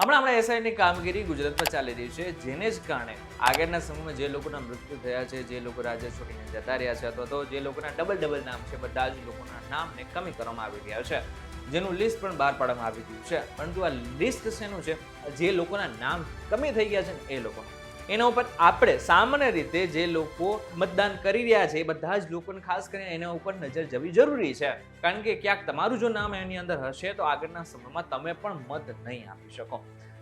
હમણાં એસઆઈની કામગીરી ગુજરાતમાં ચાલી રહી છે, જેને જ કારણે આગળના સમયમાં જે લોકોના મૃત્યુ થયા છે, જે લોકો રાજ્ય છોડીને જતા રહ્યા છે, અથવા તો જે લોકોના ડબલ નામ છે, બધા જ લોકોના નામને કમી કરવામાં આવી રહ્યા છે, જેનું લિસ્ટ પણ બહાર પાડવામાં આવી ગયું છે. પરંતુ આ લિસ્ટ શેનું છે? જે લોકોના નામ કમી થઈ ગયા છે ને એ લોકોનું. એના ઉપર આપણે સામાન્ય રીતે જે લોકો મતદાન કરી રહ્યા છે એ બધા જ લોકોને ખાસ કરીને એના ઉપર નજર જવી જરૂરી છે. કારણ કે ક્યાંક તમારું જો નામ એની અંદર હશે તો આગળના સમયમાં તમે પણ મત નહીં આપી શકો.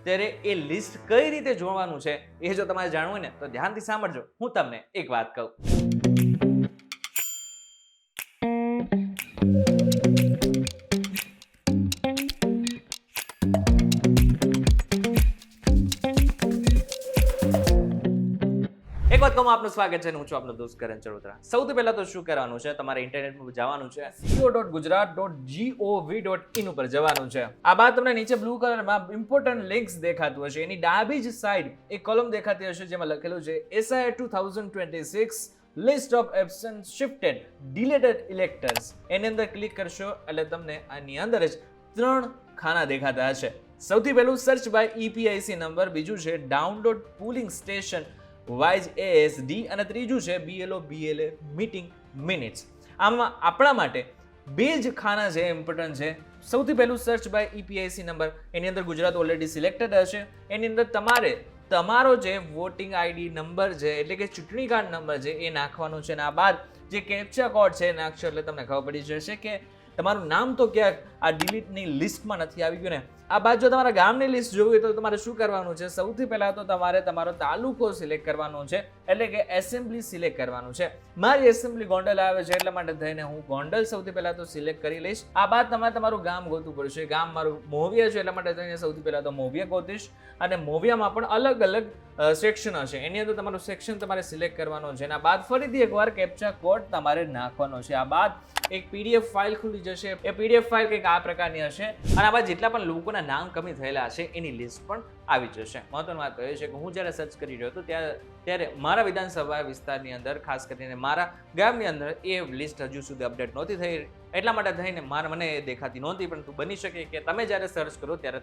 ત્યારે એ લિસ્ટ કઈ રીતે જોવાનું છે એ જો તમારે જાણવું હોય ને તો ધ્યાનથી સાંભળજો. હું તમને એક વાત કહું. એક વાત કહું, આપનું સ્વાગત છે. હું છું આપનો દોસ્ત કરણ ચરોતરા. સૌથી પહેલા તો શું કરવાનું છે, તમારે ઇન્ટરનેટમાં જવાનું છે, co.gujarat.gov.in ઉપર જવાનું છે. આ બાદ તમને નીચે બ્લુ કલરમાં ઇમ્પોર્ટન્ટ લિંક્સ દેખાતું હશે. એની ડાબી જ સાઈડ એક કોલમ દેખાતી હશે જેમાં લખેલું છે SI 2026 list of absent shifted deleted electors. એની અંદર ક્લિક કરશો એટલે તમને આની અંદર જ 3 ખાના દેખાતા હશે. સૌથી પહેલું સર્ચ બાય EPIC નંબર, બીજું છે download polling station wise ASD અને ત્રીજું છે BLO BLA મીટિંગ મિનિટ્સ. આમાં આપણા માટે બે જ ખાના છે, ઇમ્પોર્ટન્ટ છે. સૌથી પહેલું સર્ચ બાય EPIC નંબર, એની અંદર ગુજરાત ઓલરેડી સિલેક્ટેડ હશે. એની અંદર તમારે તમારો જે વોટિંગ ID નંબર છે એટલે કે ચૂંટણી કાર્ડ નંબર છે એ નાખવાનો છે. અને આ બાદ જે કેપ્ચા કોડ છે નાખશો એટલે તમને ખબર પડી જશે કે તમારું નામ તો ક્યાંક આ ડિલીટની લિસ્ટમાં નથી આવી ગયું ને. આ બાદ જો તમારા ગામની લિસ્ટ જોવી હોય તો તમારે શું કરવાનું છે? સૌથી પહેલા તો તમારે તમારો તાલુકો સિલેક્ટ કરવાનો છે, એટલે કે એસેમ્બલી સિલેક્ટ કરવાનું છે. મારી એસેમ્બલી ગોંડલ આવે છે એટલા માટે થઈને હું ગોંડલ સૌથી પહેલા તો સિલેક્ટ કરી લઈશ. આ બાદ તમારે તમારું ગામ ગોતવું પડશે. ગામ મારું મોવિયા છે એટલા માટે થઈને સૌથી પહેલા તો મોવિયા ગોતીશ. અને મોવિયામાં પણ અલગ અલગ સેક્શન હશે, એની અંદર તમારું સેક્શન તમારે સિલેક્ટ કરવાનો છે. અને આ બાદ ફરીથી એકવાર કેપ્ચા કોડ તમારે નાખવાનો છે. આ બાદ એક PDF ફાઇલ ખુલી જશે. એ PDF ફાઇલ કંઈક આ પ્રકારની હશે. અને આ બાદ જેટલા પણ લોકોના નામ કમી થયેલા હશે એની લિસ્ટ પણ આવી જશે. મહત્વની વાત એ છે કે હું જ્યારે સર્ચ કરી રહ્યો હતો ત્યારે મારા વિધાનસભા વિસ્તારની અંદર, ખાસ કરીને મારા ગામની અંદર એ લિસ્ટ હજુ સુધી અપડેટ નહોતી થઈ. એટલા માટે થઈને મને એ દેખાતી નહોતી. પરંતુ બની શકે કે તમે જ્યારે સર્ચ કરો ત્યારે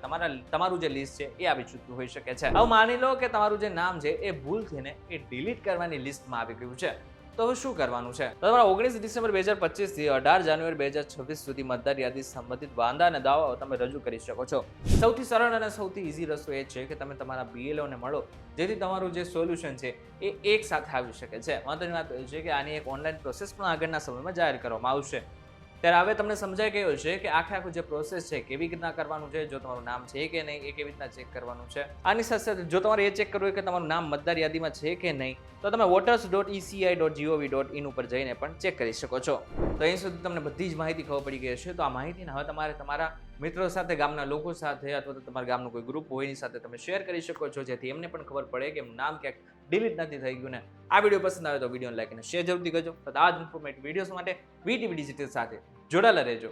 તમારું જે લિસ્ટ છે એ આવી ચૂક્યું હોઈ શકે છે. હવે માની લો કે તમારું જે નામ છે એ ભૂલ થઈને એ ડિલીટ કરવાની લિસ્ટમાં આવી ગયું છે. તો હવે શું કરવાનું છે? તમારા 19 ડિસેમ્બર 2025 થી 18 જાન્યુઆરી 2026 સુધી મતદાર યાદી સંબંધિત વાંધા અને દાવાઓ તમે રજૂ કરી શકો છો. સૌથી સરળ અને સૌથી ઈઝી રસ્તો એ છે કે તમે તમારા BLO ને મળો, જેથી તમારું જે સોલ્યુશન છે એ એક સાથે આવી શકે છે. મહત્વની વાત એ છે કે આની એક ઓનલાઈન પ્રોસેસ પણ આગળના સમયમાં જાહેર કરવામાં આવશે. ત્યારે હવે તમને સમજાઈ ગયું છે કે આખું જે પ્રોસેસ છે કેવી રીતના કરવાનું છે, જો તમારું નામ છે કે નહીં એ કેવી રીતના ચેક કરવાનું છે. આની સાથે સાથે જો તમારે એ ચેક કરવું હોય કે તમારું નામ મતદાર યાદીમાં છે કે નહીં, તો તમે voters.eci.gov.in ઉપર જઈને પણ ચેક કરી શકો છો. તો અહીં સુધી તમને બધી જ માહિતી ખબર પડી ગઈ હશે. તો આ માહિતીને હવે તમારે તમારા મિત્રો સાથે, ગામના લોકો સાથે, અથવા તો તમારા ગામનું કોઈ ગ્રુપ હોય એની સાથે તમે શેર કરી શકો છો, જેથી એમને પણ ખબર પડે કે નામ ક્યાંક ડિલીટ નથી થઈ ગયું ને. આ વિડીયો પસંદ આવે તો વિડીયોને લાઈક અને શેર જરૂરથી કરજો. તો આ જ ઇન્ફોર્મેટિવ વિડીયોઝ માટે VTV ડિજિટલ સાથે જોડાયેલા રહેજો.